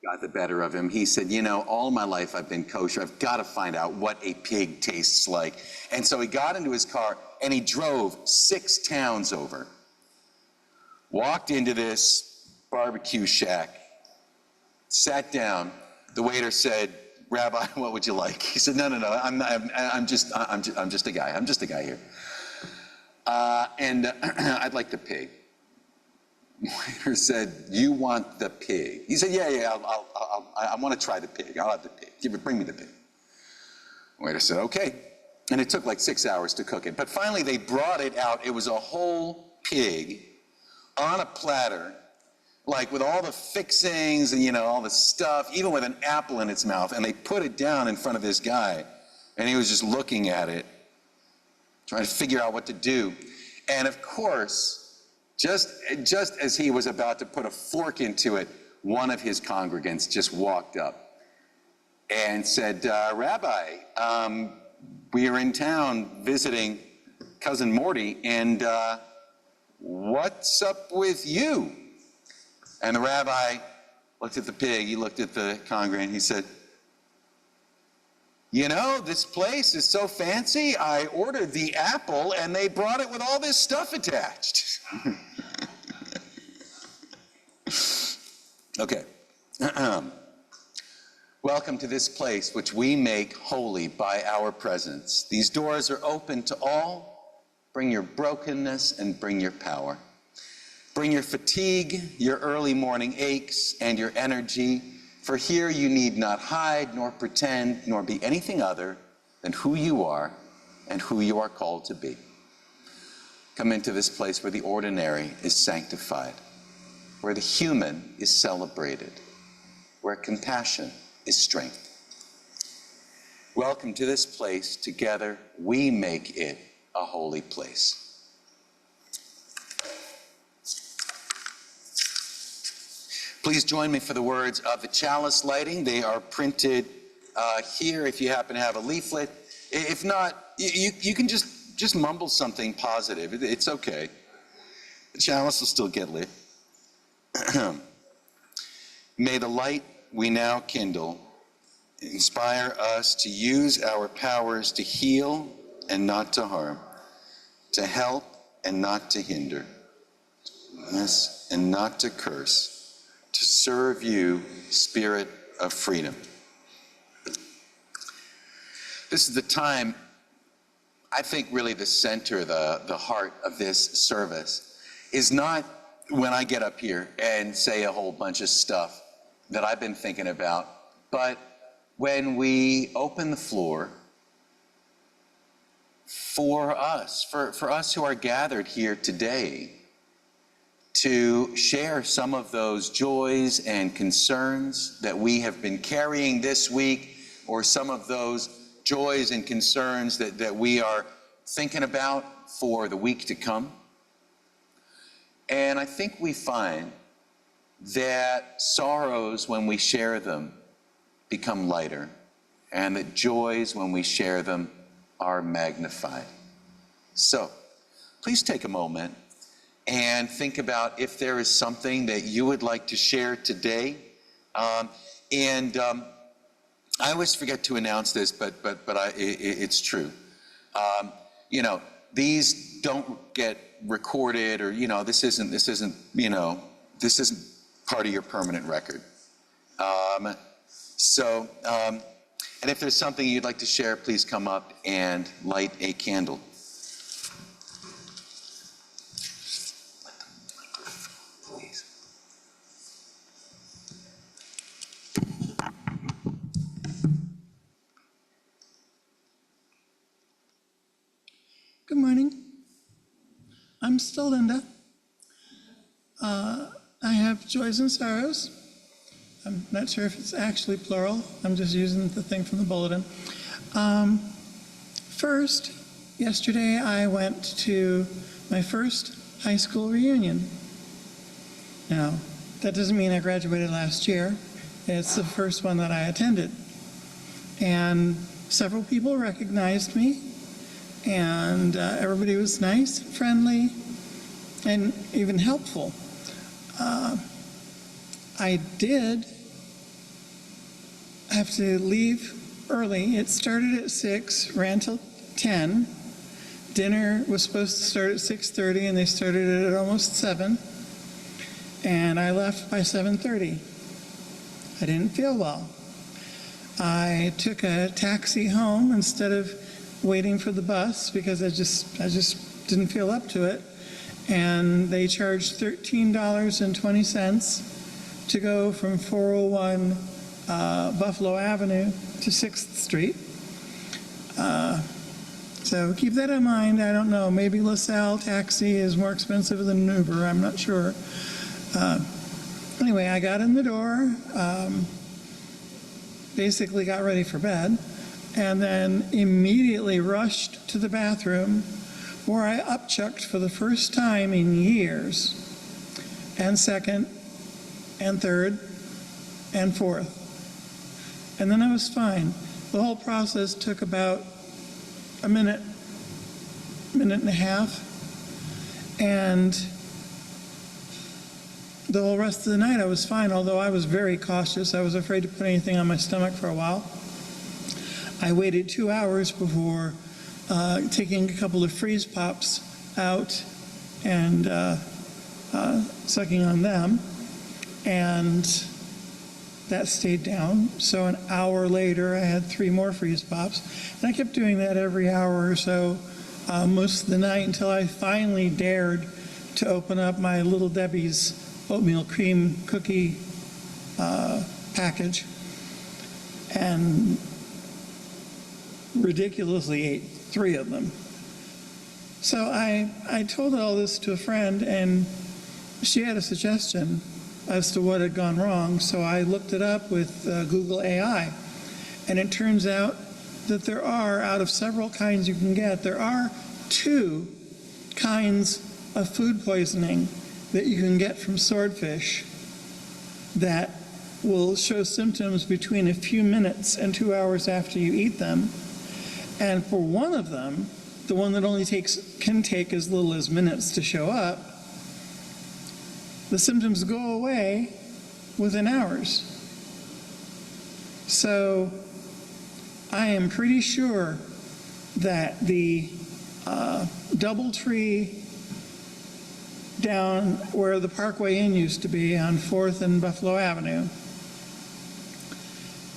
got the better of him. He said, you know, all my life I've been kosher. I've got to find out what a pig tastes like. And so he got into his car and he drove 6 towns over, walked into this barbecue shack, sat down. The waiter said, Rabbi, what would you like? He said, no, I'm just a guy. I'm just a guy here. I'd like the pig. The waiter said, you want the pig? He said, yeah, I want to try the pig. I'll have the pig. Bring me the pig. The waiter said, okay. And it took like 6 hours to cook it. But finally they brought it out. It was a whole pig on a platter, like with all the fixings and, you know, all the stuff, even with an apple in its mouth. And they put it down in front of this guy. And he was just looking at it, trying to figure out what to do. And of course, just as he was about to put a fork into it, one of his congregants just walked up and said, Rabbi, we are in town visiting Cousin Morty, and what's up with you? And the rabbi looked at the pig, he looked at the congregant, he said, you know, this place is so fancy, I ordered the apple and they brought it with all this stuff attached. Okay. Welcome to this place which we make holy by our presence. These doors are open to all. Bring your brokenness and bring your power. Bring your fatigue, your early morning aches, and your energy. For here you need not hide, nor pretend, nor be anything other than who you are and who you are called to be. Come into this place where the ordinary is sanctified, where the human is celebrated, where compassion is strength. Welcome to this place. Together we make it a holy place. Please join me for the words of the chalice lighting. They are printed here if you happen to have a leaflet. If not, you can just mumble something positive. It's okay. The chalice will still get lit. May the light we now kindle inspire us to use our powers to heal and not to harm, to help and not to hinder, to bless and not to curse, to serve you, Spirit of freedom. This is the time, I think really the center, the heart of this service is not when I get up here and say a whole bunch of stuff that I've been thinking about, but when we open the floor for us who are gathered here today, to share some of those joys and concerns that we have been carrying this week, or some of those joys and concerns that we are thinking about for the week to come. And I think we find that sorrows, when we share them, become lighter, and that joys, when we share them, are magnified. So, please take a moment and think about if there is something that you would like to share today. I always forget to announce this, but it's true. You know, these don't get recorded, or you know, this isn't part of your permanent record. And if there's something you'd like to share, please come up and light a candle. Good morning. I'm still Linda. I have joys and sorrows. I'm not sure if it's actually plural. I'm just using the thing from the bulletin. First, yesterday I went to my first high school reunion. Now, that doesn't mean I graduated last year. It's the first one that I attended. And several people recognized me. And everybody was nice, friendly, and even helpful. I did have to leave early. It started at 6, ran till 10. Dinner was supposed to start at 6:30, and they started it at almost 7. And I left by 7:30. I didn't feel well. I took a taxi home instead of waiting for the bus because I just didn't feel up to it. And they charged $13.20 to go from 401 Buffalo Avenue to 6th Street. So keep that in mind. I don't know, maybe LaSalle taxi is more expensive than an Uber, I'm not sure. Anyway, I got in the door, basically got ready for bed, and then immediately rushed to the bathroom where I upchucked for the first time in years, and second, and third, and fourth. And then I was fine. The whole process took about a minute and a half, and the whole rest of the night I was fine, although I was very cautious. I was afraid to put anything on my stomach for a while. I waited 2 hours before taking a couple of freeze pops out and sucking on them, and that stayed down. So an hour later, I had 3 more freeze pops. And I kept doing that every hour or so most of the night until I finally dared to open up my Little Debbie's oatmeal cream cookie package and ridiculously ate 3 of them. So I told all this to a friend, and she had a suggestion as to what had gone wrong. So I looked it up with Google AI, and it turns out that there are, out of several kinds you can get, there are 2 kinds of food poisoning that you can get from swordfish that will show symptoms between a few minutes and 2 hours after you eat them. And for one of them, the one that only can take as little as minutes to show up, the symptoms go away within hours. So I am pretty sure that the DoubleTree down where the Parkway Inn used to be on 4th and Buffalo Avenue,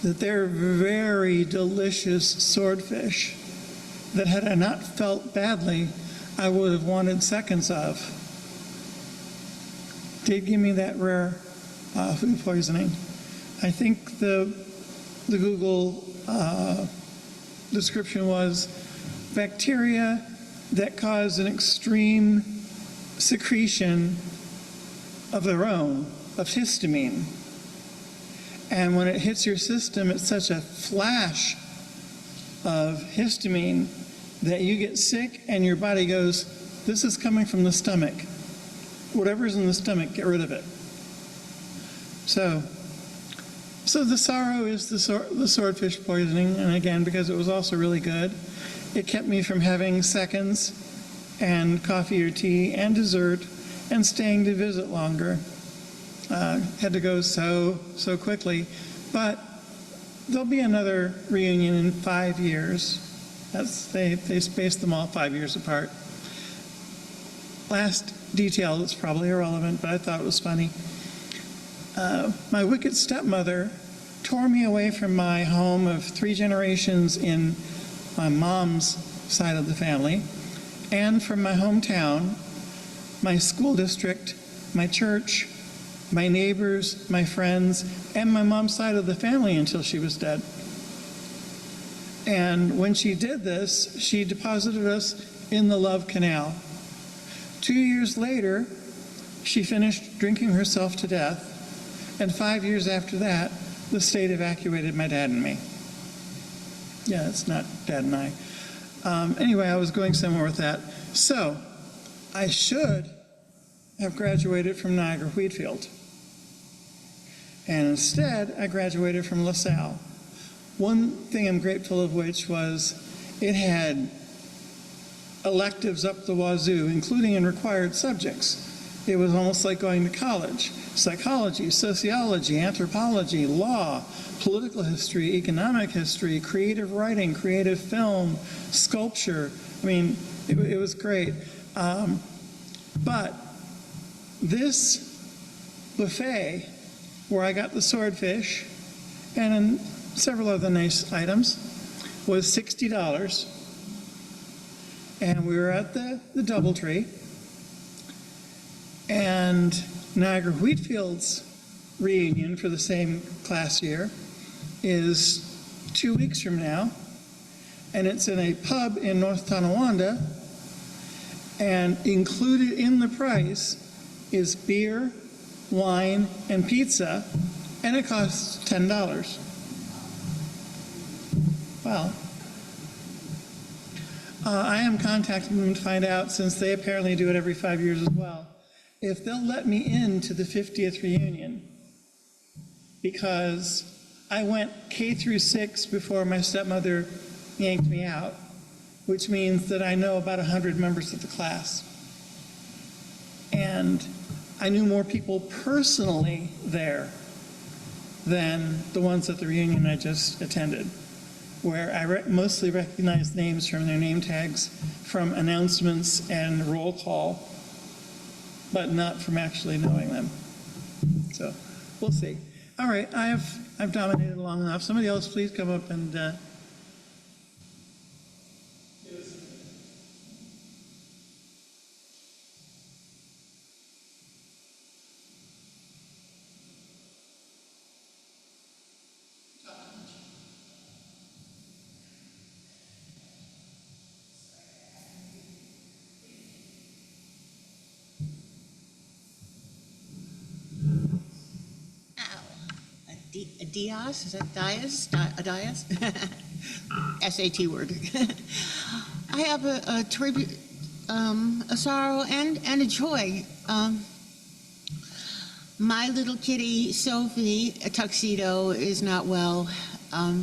that they're very delicious swordfish that had I not felt badly, I would have wanted seconds of. Did give me that rare food poisoning. I think the Google description was bacteria that cause an extreme secretion of their own, of histamine. And when it hits your system, it's such a flash of histamine that you get sick and your body goes, this is coming from the stomach. Whatever's in the stomach, get rid of it. So the sorrow is the swordfish poisoning, and again, because it was also really good, it kept me from having seconds and coffee or tea and dessert and staying to visit longer. Had to go so quickly, but there'll be another reunion in 5 years. They spaced them all 5 years apart. Last detail that's probably irrelevant, but I thought it was funny. My wicked stepmother tore me away from my home of 3 generations in my mom's side of the family, and from my hometown, my school district, my church, my neighbors, my friends, and my mom's side of the family until she was dead. And when she did this, she deposited us in the Love Canal. 2 years later, she finished drinking herself to death, and 5 years after that, the state evacuated my dad and me. Yeah, it's not Dad and I. Anyway, I was going somewhere with that. So, I should have graduated from Niagara Wheatfield. And instead, I graduated from LaSalle. One thing I'm grateful of which was it had electives up the wazoo, including in required subjects. It was almost like going to college. psychology, sociology, anthropology, law, political history, economic history, creative writing, creative film, sculpture. I mean, it was great. But this buffet, where I got the swordfish and several other nice items, was $60. And we were at the DoubleTree. And Niagara Wheatfield's reunion for the same class year is 2 weeks from now. And it's in a pub in North Tonawanda. And included in the price is beer, wine, and pizza, and it costs $10. Well, I am contacting them to find out, since they apparently do it every 5 years as well, if they'll let me into the 50th reunion, because I went K through 6 before my stepmother yanked me out, which means that I know about 100 members of the class. And I knew more people personally there than the ones at the reunion I just attended, where I mostly recognized names from their name tags, from announcements and roll call, but not from actually knowing them. So we'll see. All right, I've dominated long enough. Somebody else please come up and Diaz, is that Diaz? Diaz? SAT word. I have a tribute, a sorrow and a joy. My little kitty, Sophie, a tuxedo, is not well.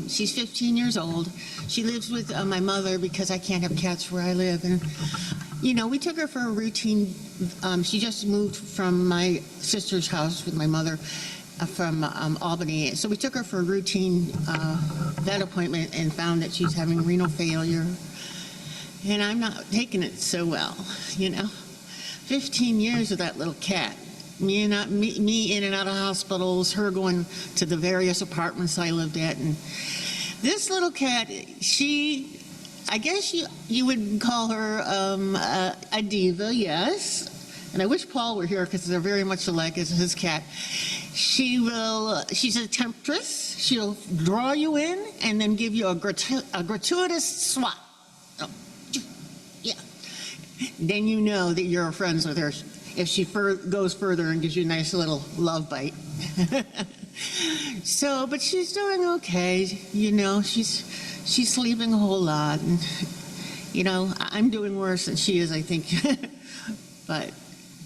She's 15 years old. She lives with my mother because I can't have cats where I live. And, you know, we took her for a routine. She just moved from my sister's house with my mother from Albany. So we took her for a routine vet appointment and found that she's having renal failure. And I'm not taking it so well, you know. 15 years of that little cat. Me in and out of hospitals, her going to the various apartments I lived at. And this little cat, I guess you would call her a diva, yes. And I wish Paul were here because they're very much alike as his cat. She's a temptress. She'll draw you in and then give you a gratuitous swat. Oh, yeah. Then you know that you're friends with her if she goes further and gives you a nice little love bite. So, but she's doing okay. You know, she's sleeping a whole lot. And, you know, I'm doing worse than she is, I think. But,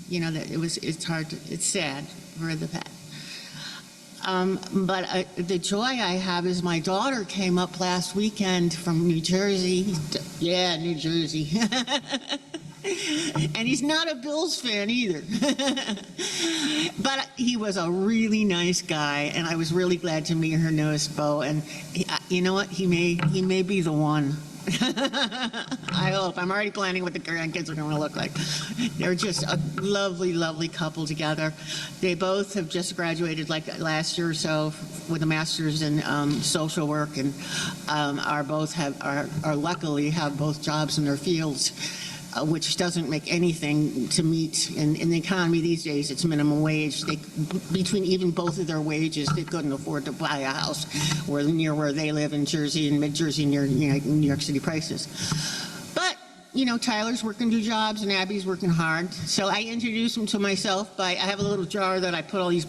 you know, it's hard, it's sad for the pet. But the joy I have is my daughter came up last weekend from New Jersey. Yeah, New Jersey. And he's not a Bills fan either. But he was a really nice guy, and I was really glad to meet her newest beau. And you know what? He may be the one. I hope. I'm already planning what the grandkids are going to look like. They're just a lovely, lovely couple together. They both have just graduated like last year or so with a master's in social work, and are luckily have both jobs in their fields. Which doesn't make anything to meet in the economy these days. It's minimum wage. Between even both of their wages, they couldn't afford to buy a house near where they live in Jersey and mid-Jersey near New York City prices. But you know, Tyler's working 2 jobs and Abby's working hard. So I introduced him to myself I have a little jar that I put all these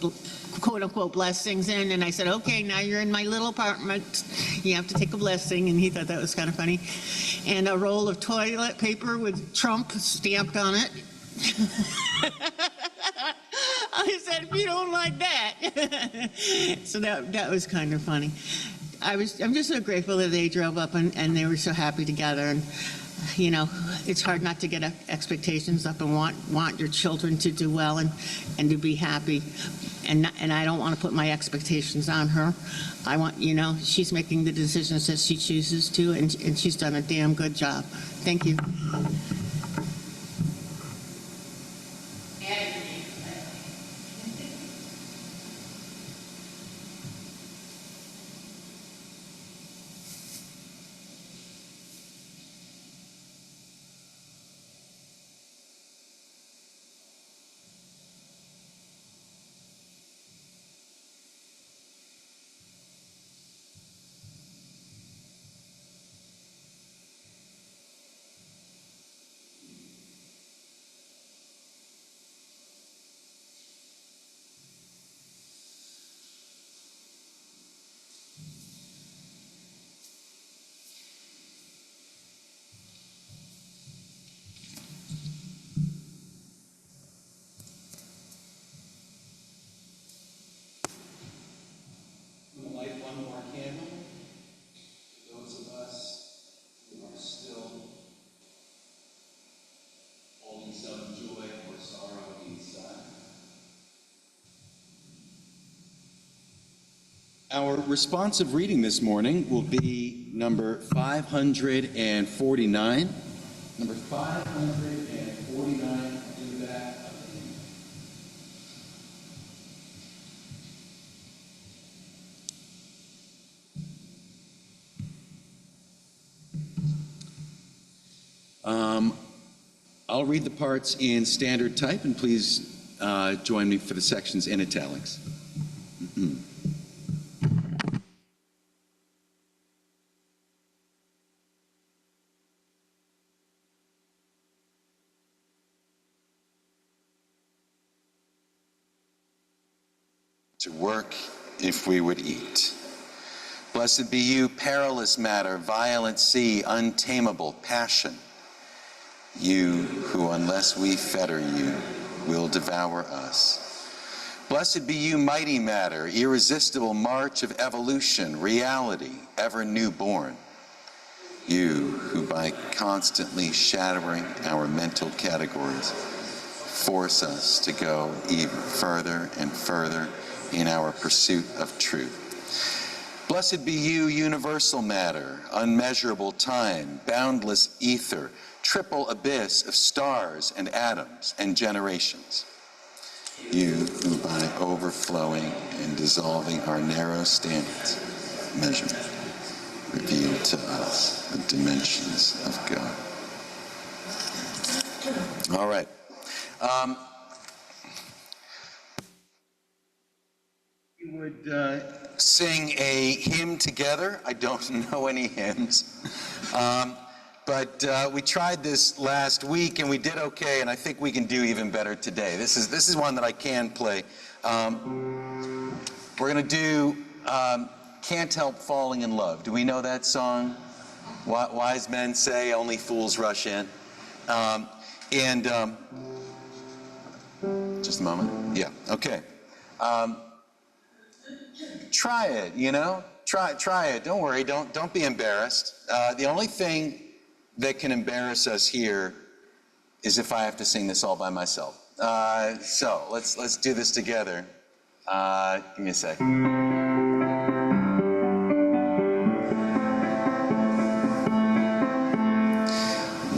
quote-unquote blessings in, and I said, okay, now you're in my little apartment. You have to take a blessing, and he thought that was kind of funny. And a roll of toilet paper with Trump stamped on it. I said, if you don't like that. So that was kind of funny. I'm just so grateful that they drove up and they were so happy together. And you know, it's hard not to get expectations up and want your children to do well and to be happy. And I don't want to put my expectations on her. I want, you know, she's making the decisions that she chooses to, and she's done a damn good job. Thank you. We'll light one more candle for those of us who are still holding some joy or sorrow inside. Our responsive reading this morning will be number 549. Number 549 in the back of the hymn. I'll read the parts in standard type, and please join me for the sections in italics. To work if we would eat. Blessed be you, perilous matter, violent sea, untamable passion. You who, unless we fetter you, will devour us. Blessed be you, mighty matter, irresistible march of evolution, reality, ever newborn. You who, by constantly shattering our mental categories, force us to go even further and further in our pursuit of truth. Blessed be you, universal matter, unmeasurable time, boundless ether, triple abyss of stars and atoms and generations. You who, by overflowing and dissolving our narrow standards, measurement, reveal to us the dimensions of God. All right. We would sing a hymn together. I don't know any hymns. But we tried this last week and we did okay, and I think we can do even better today. This is one that I can play. We're going to do Can't Help Falling in Love. Do we know that song? Wise men say only fools rush in. Just a moment. Yeah, okay. Try it, you know? Try it. Don't worry. Don't be embarrassed. The only thing that can embarrass us here is if I have to sing this all by myself. So let's do this together. Give me a sec.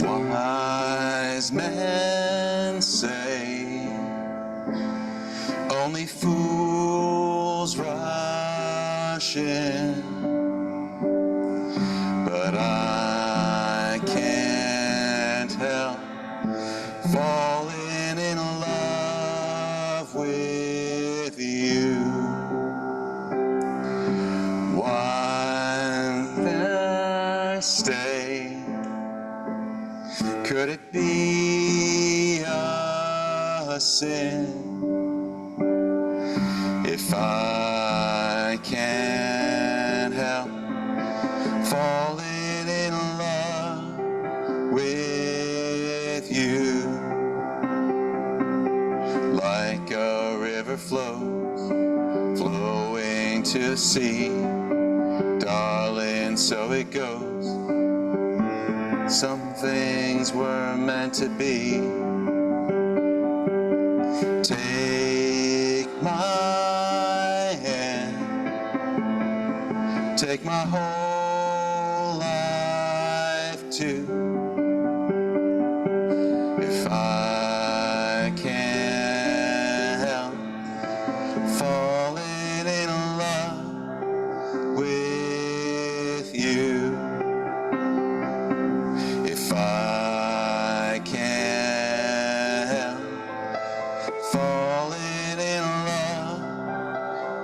Wise men say only fools rush in, but I can't help falling in love with you. One Thursday, could it be a sin if I can't help falling in love with you? Like a river flows, flowing to the sea, darling, so it goes. Some things were meant to be. Take my hand, take my whole life too. If I can't help falling in love with you, if I can't help falling in love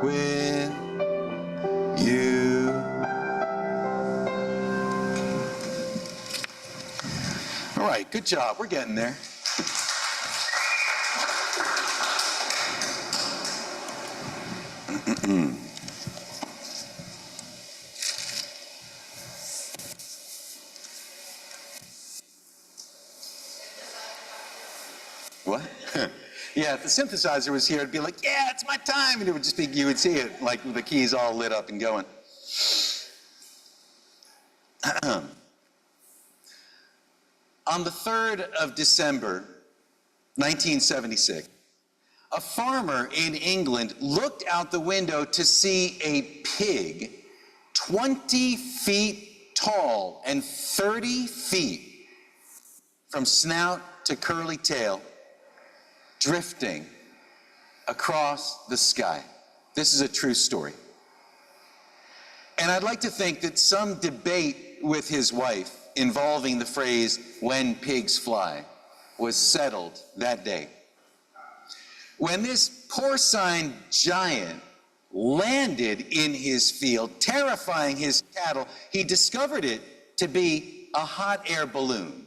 with you. All right, good job. We're getting there. What? Yeah, if the synthesizer was here, it'd be like, yeah, it's my time. And it would just be, you would see it like with the keys all lit up and going. On the 3rd of December, 1976, a farmer in England looked out the window to see a pig 20 feet tall and 30 feet from snout to curly tail, drifting across the sky. This is a true story. And I'd like to think that some debate with his wife involving the phrase, "when pigs fly," was settled that day. When this porcine giant landed in his field, terrifying his cattle, he discovered it to be a hot air balloon,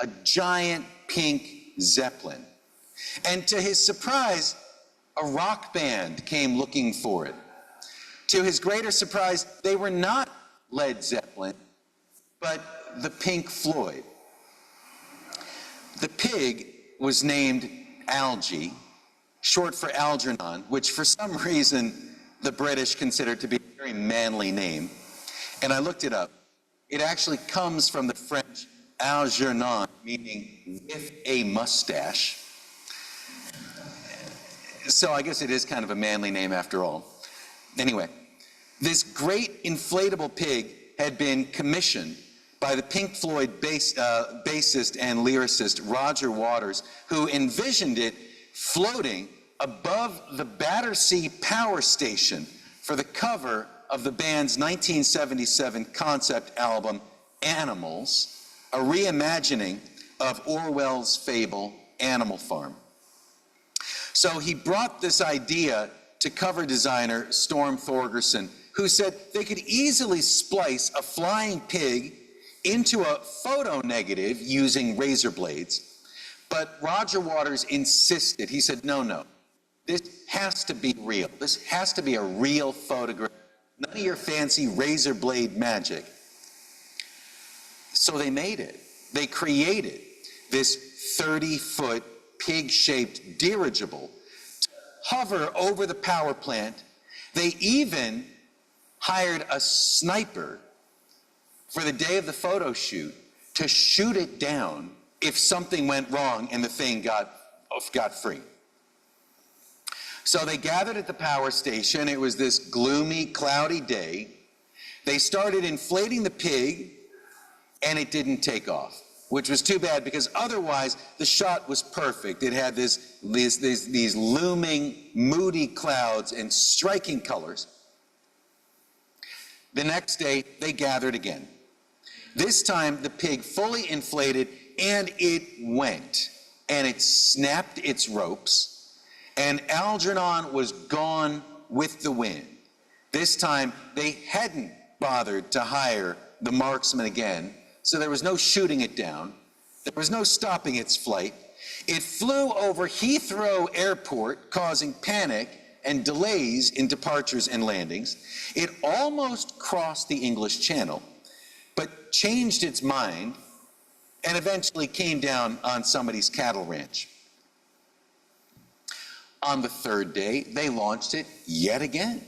a giant pink Zeppelin. And to his surprise, a rock band came looking for it. To his greater surprise, they were not Led Zeppelin, but the Pink Floyd. The pig was named Algy, short for Algernon, which for some reason the British considered to be a very manly name. And I looked it up. It actually comes from the French Algernon, meaning with a mustache. So I guess it is kind of a manly name after all. Anyway, this great inflatable pig had been commissioned by the Pink Floyd bassist and lyricist Roger Waters, who envisioned it floating above the Battersea Power Station for the cover of the band's 1977 concept album, Animals, a reimagining of Orwell's fable, Animal Farm. So he brought this idea to cover designer Storm Thorgerson, who said they could easily splice a flying pig into a photo negative using razor blades. But Roger Waters insisted. He said, no, this has to be real. This has to be a real photograph. None of your fancy razor blade magic. So they made it. They created this 30-foot pig-shaped dirigible to hover over the power plant. They even hired a sniper for the day of the photo shoot to shoot it down if something went wrong and the thing got free. So they gathered at the power station. It was this gloomy, cloudy day. They started inflating the pig, and it didn't take off, which was too bad because otherwise the shot was perfect. It had these looming, moody clouds and striking colors. The next day, they gathered again. This time, the pig fully inflated, and it went. And it snapped its ropes, and Algernon was gone with the wind. This time, they hadn't bothered to hire the marksman again, so there was no shooting it down. There was no stopping its flight. It flew over Heathrow Airport, causing panic and delays in departures and landings. It almost crossed the English Channel, but changed its mind and eventually came down on somebody's cattle ranch. On the third day, they launched it yet again.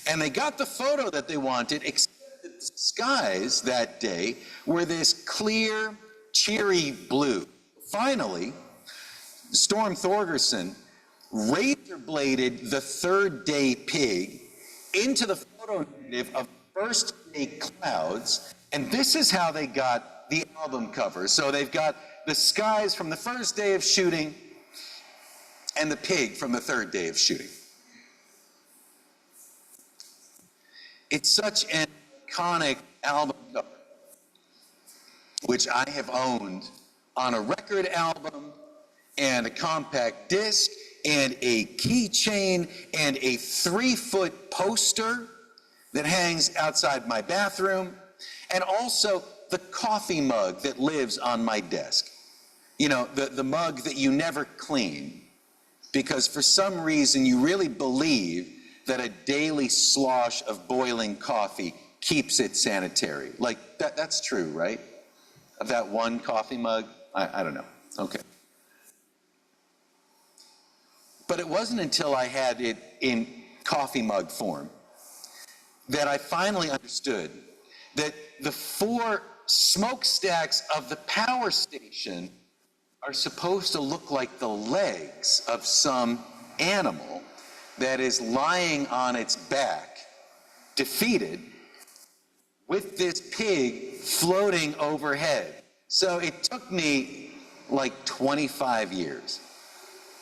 And they got the photo that they wanted, except that skies that day were this clear, cheery blue. Finally, Storm Thorgerson razor-bladed the third day pig into the photo negative of first day clouds, and this is how they got the album cover. So they've got the skies from the first day of shooting and the pig from the third day of shooting. It's such an iconic album cover, which I have owned on a record album and a compact disc and a keychain and a 3-foot poster that hangs outside my bathroom, and also the coffee mug that lives on my desk. You know, the mug that you never clean because for some reason you really believe that a daily slosh of boiling coffee keeps it sanitary. Like, that's true, right? Of that one coffee mug? I don't know. Okay. But it wasn't until I had it in coffee mug form that I finally understood that the 4 smokestacks of the power station are supposed to look like the legs of some animal that is lying on its back, defeated, with this pig floating overhead. So it took me like 25 years,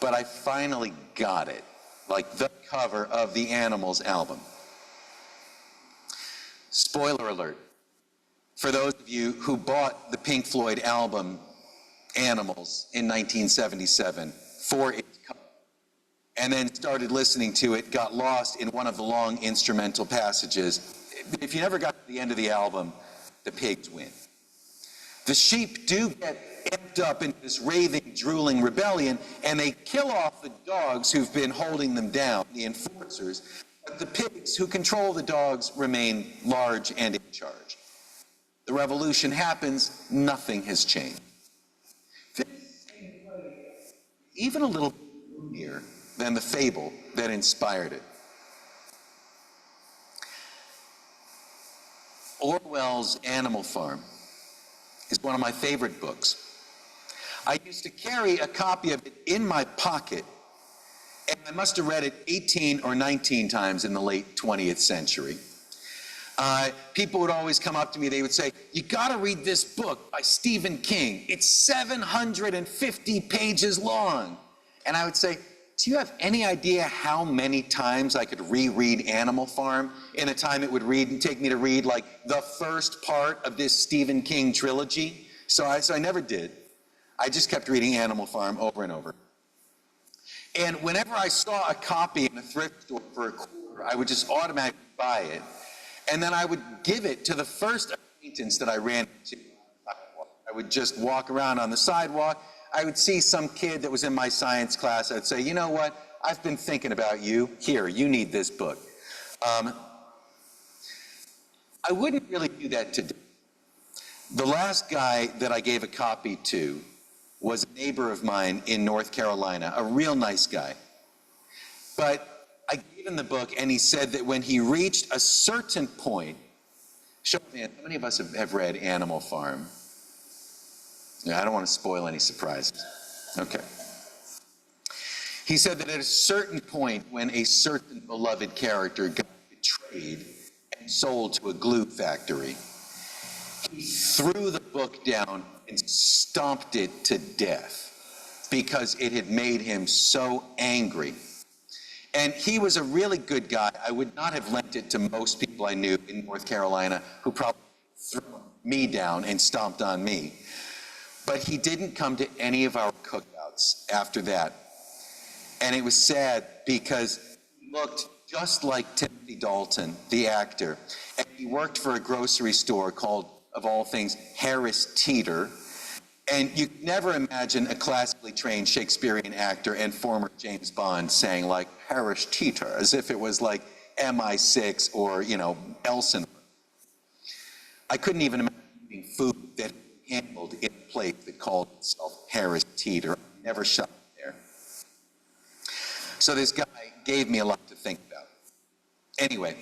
but I finally got it, like the cover of the Animals album. Spoiler alert, for those of you who bought the Pink Floyd album Animals in 1977 for its cover, and then started listening to it, got lost in one of the long instrumental passages. If you never got to the end of the album, the pigs win. The sheep do get amped up into this raving, drooling rebellion, and they kill off the dogs who've been holding them down, the enforcers. But the pigs who control the dogs remain large and in charge. The revolution happens, nothing has changed. Even a little here than the fable that inspired it. Orwell's Animal Farm is one of my favorite books. I used to carry a copy of it in my pocket, and I must have read it 18 or 19 times in the late 20th century. People would always come up to me, they would say, "You gotta read this book by Stephen King. It's 750 pages long." And I would say, "Do you have any idea how many times I could reread Animal Farm in a time it would take me to read like the first part of this Stephen King trilogy?" So I never did. I just kept reading Animal Farm over and over. And whenever I saw a copy in a thrift store for $1, I would just automatically buy it. And then I would give it to the first acquaintance that I ran into. I would just walk around on the sidewalk. I would see some kid that was in my science class. I'd say, "You know what? I've been thinking about you. Here, you need this book." I wouldn't really do that today. The last guy that I gave a copy to was a neighbor of mine in North Carolina, a real nice guy. But I gave him the book, and he said that when he reached a certain point, show of hands, how many of us have read Animal Farm? Yeah, I don't want to spoil any surprises. Okay. He said that at a certain point, when a certain beloved character got betrayed and sold to a glue factory, he threw the book down and stomped it to death because it had made him so angry. And he was a really good guy. I would not have lent it to most people I knew in North Carolina who probably threw me down and stomped on me. But he didn't come to any of our cookouts after that. And it was sad because he looked just like Timothy Dalton, the actor. And he worked for a grocery store called, of all things, Harris Teeter. And you could never imagine a classically trained Shakespearean actor and former James Bond saying like Harris Teeter, as if it was like MI6 or, Elson. I couldn't even imagine eating food that handled in a plate that called itself Harris Teeter. I never shot there. So this guy gave me a lot to think about. Anyway,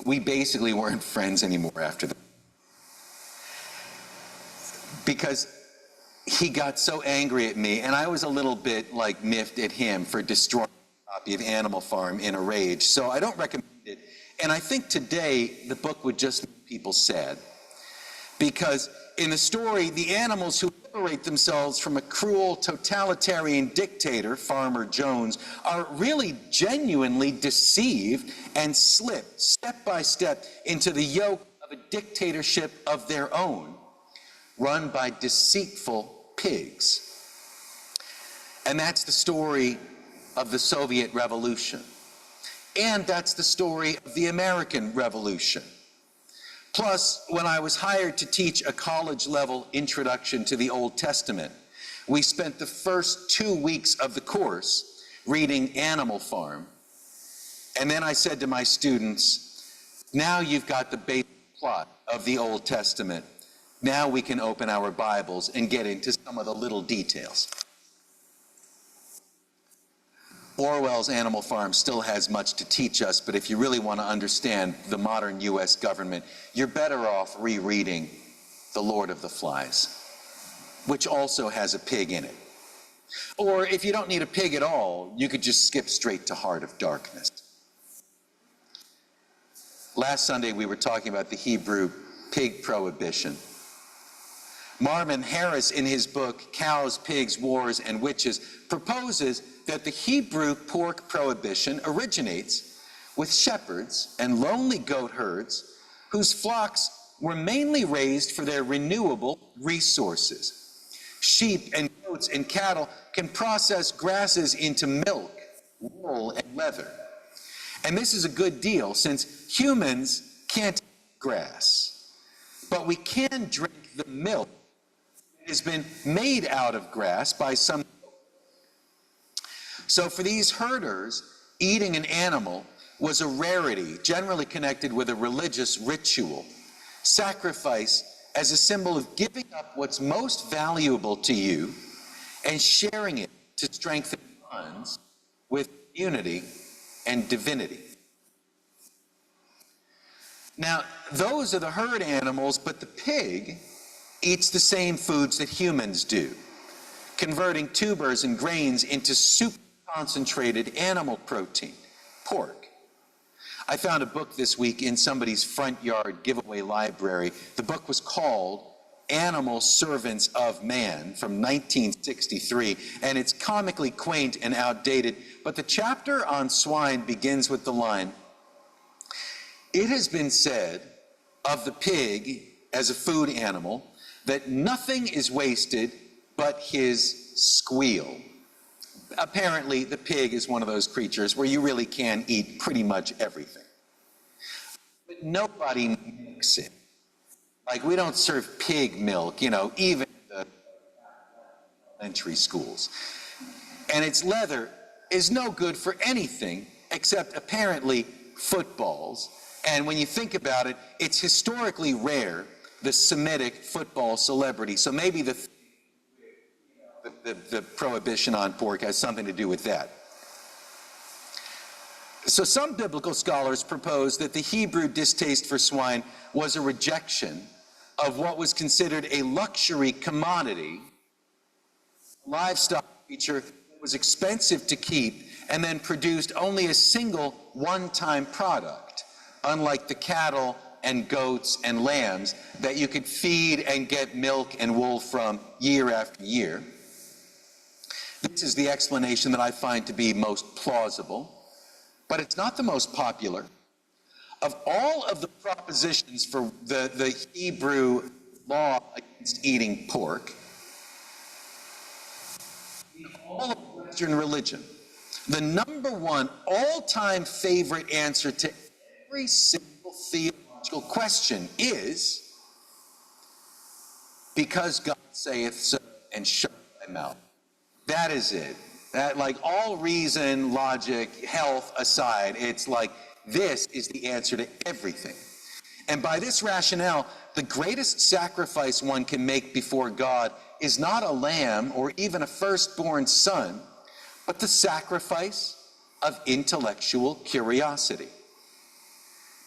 We basically weren't friends anymore after that. Because he got so angry at me, and I was a little bit like miffed at him for destroying a copy of Animal Farm in a rage. So I don't recommend it. And I think today the book would just make people sad. Because in the story, the animals who liberate themselves from a cruel, totalitarian dictator, Farmer Jones, are really genuinely deceived and slip step by step into the yoke of a dictatorship of their own, run by deceitful pigs. And that's the story of the Soviet Revolution. And that's the story of the American Revolution. Plus, when I was hired to teach a college-level introduction to the Old Testament, we spent the first 2 weeks of the course reading Animal Farm. And then I said to my students, now you've got the basic plot of the Old Testament. Now we can open our Bibles and get into some of the little details. Orwell's Animal Farm still has much to teach us, but if you really want to understand the modern U.S. government, you're better off rereading The Lord of the Flies, which also has a pig in it. Or if you don't need a pig at all, you could just skip straight to Heart of Darkness. Last Sunday we were talking about the Hebrew pig prohibition. Marvin Harris, in his book, Cows, Pigs, Wars, and Witches, proposes that the Hebrew pork prohibition originates with shepherds and lonely goat herds whose flocks were mainly raised for their renewable resources. Sheep and goats and cattle can process grasses into milk, wool, and leather. And this is a good deal since humans can't eat grass, but we can drink the milk that has been made out of grass by some. So for these herders, eating an animal was a rarity, generally connected with a religious ritual. Sacrifice as a symbol of giving up what's most valuable to you and sharing it to strengthen bonds with unity and divinity. Now, those are the herd animals, but the pig eats the same foods that humans do, converting tubers and grains into super concentrated animal protein, pork. I found a book this week in somebody's front yard giveaway library. The book was called Animal Servants of Man from 1963, and it's comically quaint and outdated, but the chapter on swine begins with the line, "It has been said of the pig as a food animal that nothing is wasted but his squeal." Apparently, the pig is one of those creatures where you really can eat pretty much everything. But nobody makes it. Like, we don't serve pig milk, even in the elementary schools. And its leather is no good for anything except apparently footballs. And when you think about it, it's historically rare, the Semitic football celebrity. So maybe the prohibition on pork has something to do with that. So some biblical scholars propose that the Hebrew distaste for swine was a rejection of what was considered a luxury commodity, livestock creature that was expensive to keep and then produced only a single one-time product, unlike the cattle and goats and lambs that you could feed and get milk and wool from year after year. This is the explanation that I find to be most plausible, but it's not the most popular. Of all of the propositions for the Hebrew law against eating pork, in all of Western religion, the number one all-time favorite answer to every single theological question is, because God saith so, and shut thy mouth. That is it. That, like, all reason, logic, health aside, it's like this is the answer to everything. And by this rationale, the greatest sacrifice one can make before God is not a lamb or even a firstborn son, but the sacrifice of intellectual curiosity.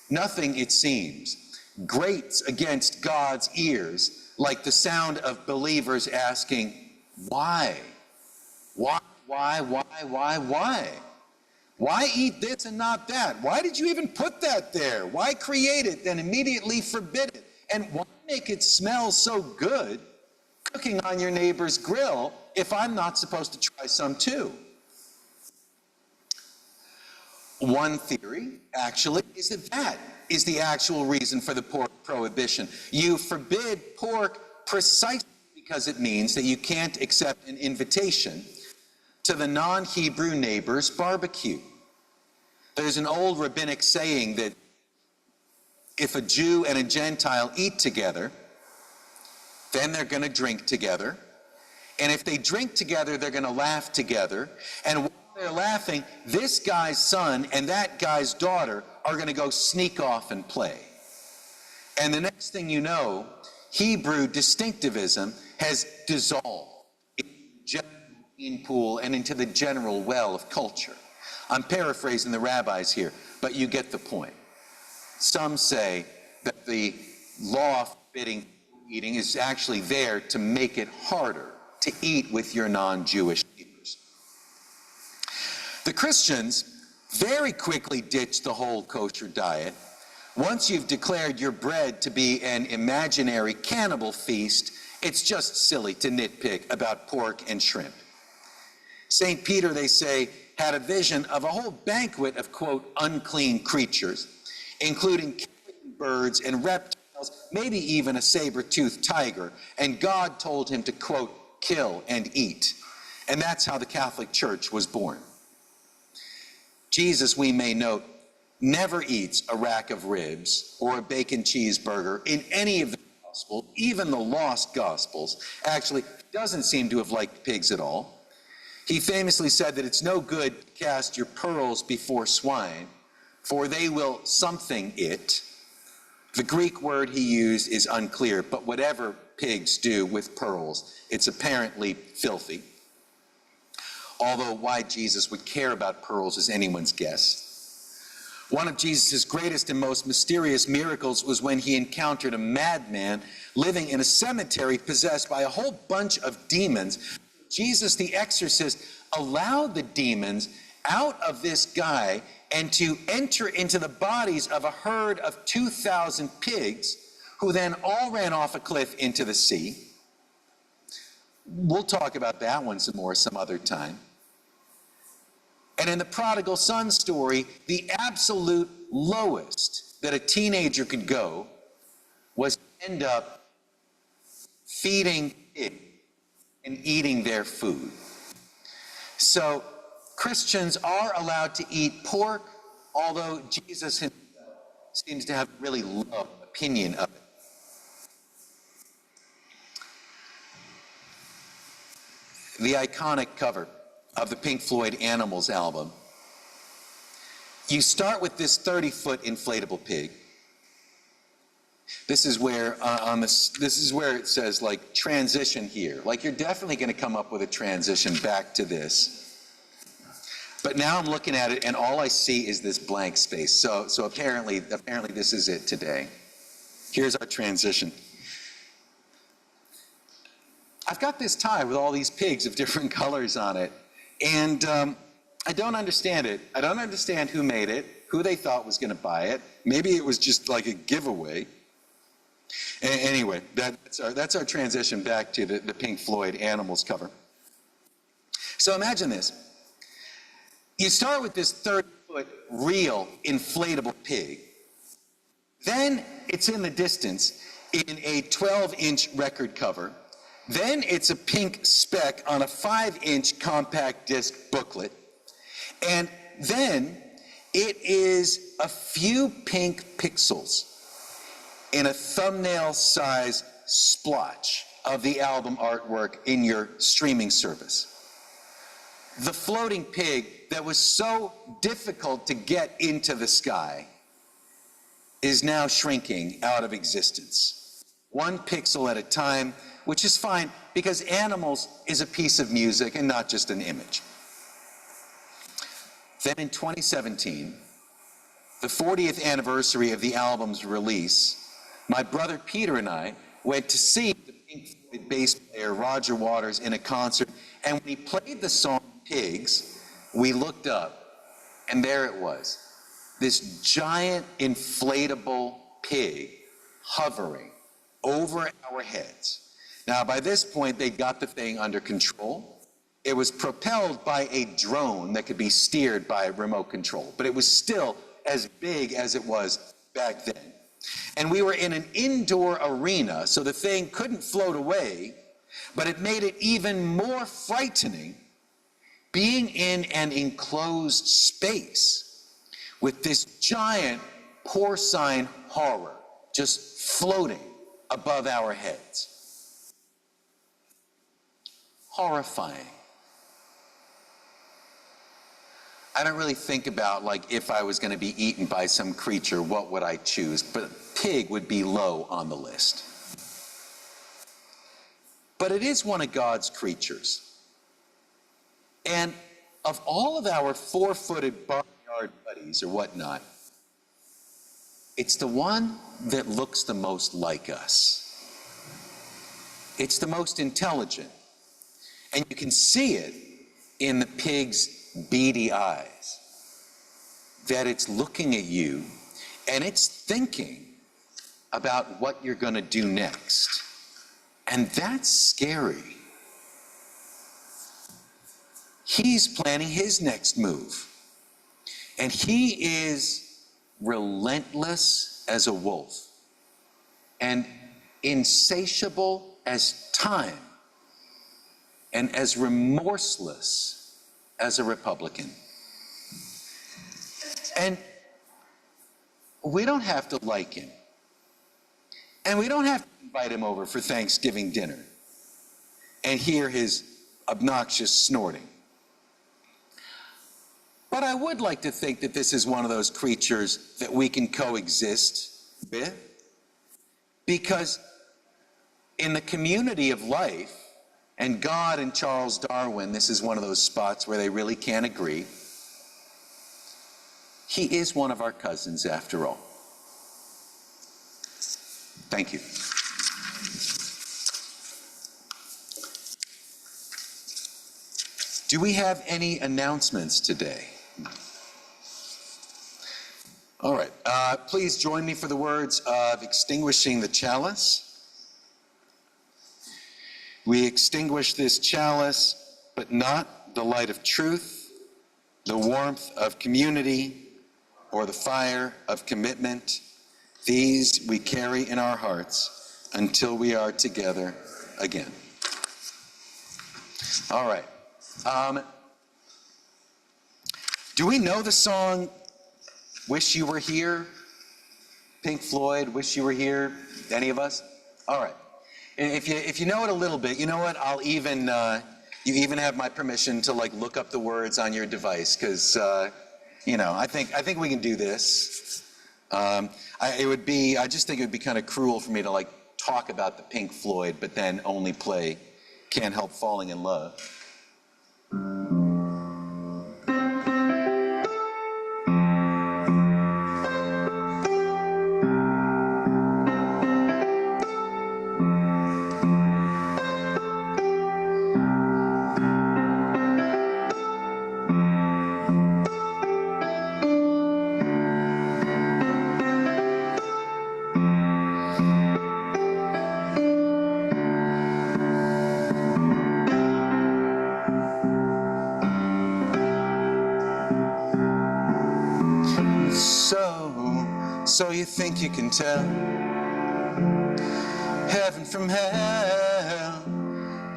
Nothing, it seems, grates against God's ears like the sound of believers asking, why? Why, why? Why eat this and not that? Why did you even put that there? Why create it, then immediately forbid it? And why make it smell so good cooking on your neighbor's grill if I'm not supposed to try some too? One theory, actually, is that is the actual reason for the pork prohibition. You forbid pork precisely because it means that you can't accept an invitation to the non-Hebrew neighbor's barbecue. There's an old rabbinic saying that if a Jew and a Gentile eat together, then they're going to drink together. And if they drink together, they're going to laugh together. And while they're laughing, this guy's son and that guy's daughter are going to go sneak off and play. And the next thing you know, Hebrew distinctivism has dissolved into the general gene pool and into the general well of culture. I'm paraphrasing the rabbis here, but you get the point. Some say that the law forbidding eating is actually there to make it harder to eat with your non-Jewish neighbors. The Christians very quickly ditched the whole kosher diet. Once you've declared your bread to be an imaginary cannibal feast, it's just silly to nitpick about pork and shrimp. St. Peter, they say, had a vision of a whole banquet of, quote, unclean creatures, including birds and reptiles, maybe even a saber-toothed tiger, and God told him to, quote, kill and eat. And that's how the Catholic Church was born. Jesus, we may note, never eats a rack of ribs or a bacon cheeseburger in any of the Gospels, even the lost Gospels. Actually, doesn't seem to have liked pigs at all. He famously said that it's no good to cast your pearls before swine, for they will something it. The Greek word he used is unclear, but whatever pigs do with pearls, it's apparently filthy. Although why Jesus would care about pearls is anyone's guess. One of Jesus' greatest and most mysterious miracles was when he encountered a madman living in a cemetery possessed by a whole bunch of demons. Jesus the exorcist allowed the demons out of this guy and to enter into the bodies of a herd of 2,000 pigs, who then all ran off a cliff into the sea. We'll talk about that one some more some other time. And in the prodigal son story, the absolute lowest that a teenager could go was to end up feeding pigs and eating their food. So Christians are allowed to eat pork, although Jesus himself seems to have a really low opinion of it. The iconic cover of the Pink Floyd Animals album, you start with this 30-foot inflatable pig. This is where this is where it says, like, transition here. Like, you're definitely going to come up with a transition back to this. But now I'm looking at it, and all I see is this blank space. So apparently this is it today. Here's our transition. I've got this tie with all these pigs of different colors on it, and I don't understand it. I don't understand who made it, who they thought was going to buy it. Maybe it was just like a giveaway. Anyway, that's our transition back to the Pink Floyd Animals cover. So imagine this. You start with this 30-foot real inflatable pig. Then it's in the distance in a 12-inch record cover. Then it's a pink speck on a 5-inch compact disc booklet. And then it is a few pink pixels in a thumbnail-size splotch of the album artwork in your streaming service. The floating pig that was so difficult to get into the sky is now shrinking out of existence, one pixel at a time, which is fine because Animals is a piece of music and not just an image. Then in 2017, the 40th anniversary of the album's release, my brother Peter and I went to see the Pink Floyd bass player Roger Waters in a concert, and when he played the song Pigs, we looked up, and there it was, this giant inflatable pig hovering over our heads. Now, by this point, they got the thing under control. It was propelled by a drone that could be steered by remote control, but it was still as big as it was back then. And we were in an indoor arena, so the thing couldn't float away, but it made it even more frightening being in an enclosed space with this giant porcine horror just floating above our heads. Horrifying. I don't really think about, like, if I was going to be eaten by some creature, what would I choose? But pig would be low on the list. But it is one of God's creatures. And of all of our four-footed barnyard buddies or whatnot, it's the one that looks the most like us. It's the most intelligent. And you can see it in the pig's beady eyes, that it's looking at you and it's thinking about what you're going to do next. And that's scary. He's planning his next move. And he is relentless as a wolf and insatiable as time and as remorseless as a Republican. And we don't have to like him. And we don't have to invite him over for Thanksgiving dinner and hear his obnoxious snorting. But I would like to think that this is one of those creatures that we can coexist with, because in the community of life, and God and Charles Darwin, this is one of those spots where they really can't agree. He is one of our cousins after all. Thank you. Do we have any announcements today? All right. Please join me for the words of extinguishing the chalice. We extinguish this chalice, but not the light of truth, the warmth of community, or the fire of commitment. These we carry in our hearts until we are together again. All right. Do we know the song, Wish You Were Here? Pink Floyd, Wish You Were Here? Any of us? All right. If you know it a little bit, you know what? I'll even you even have my permission to like look up the words on your device, because you know, I think we can do this. I just think it would be kind of cruel for me to like talk about the Pink Floyd, but then only play Can't Help Falling in Love. So you think you can tell heaven from hell,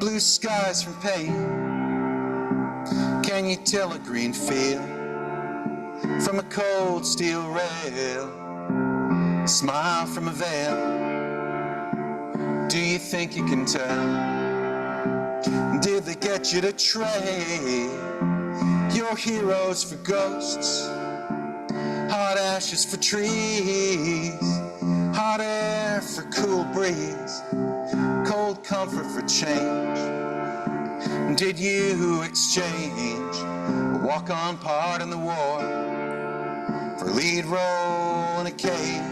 blue skies from pain? Can you tell a green field from a cold steel rail, smile from a veil? Do you think you can tell? Did they get you to trade your heroes for ghosts? Hot ashes for trees, hot air for cool breeze, cold comfort for change. Did you exchange a walk-on part in the war for a lead role in a cage.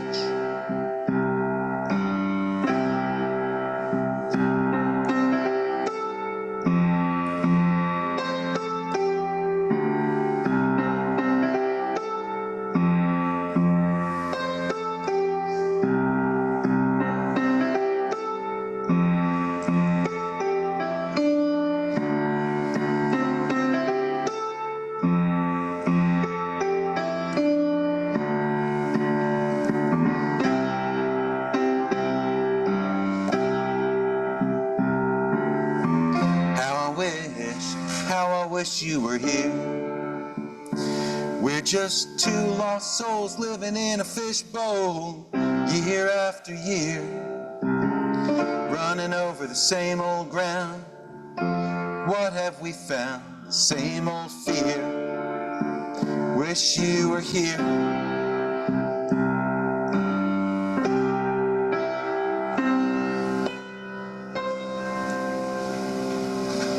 How I wish you were here. We're just two lost souls living in a fishbowl, year after year, running over the same old ground. What have we found? The same old fear. Wish you were here.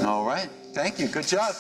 All right, thank you, good job.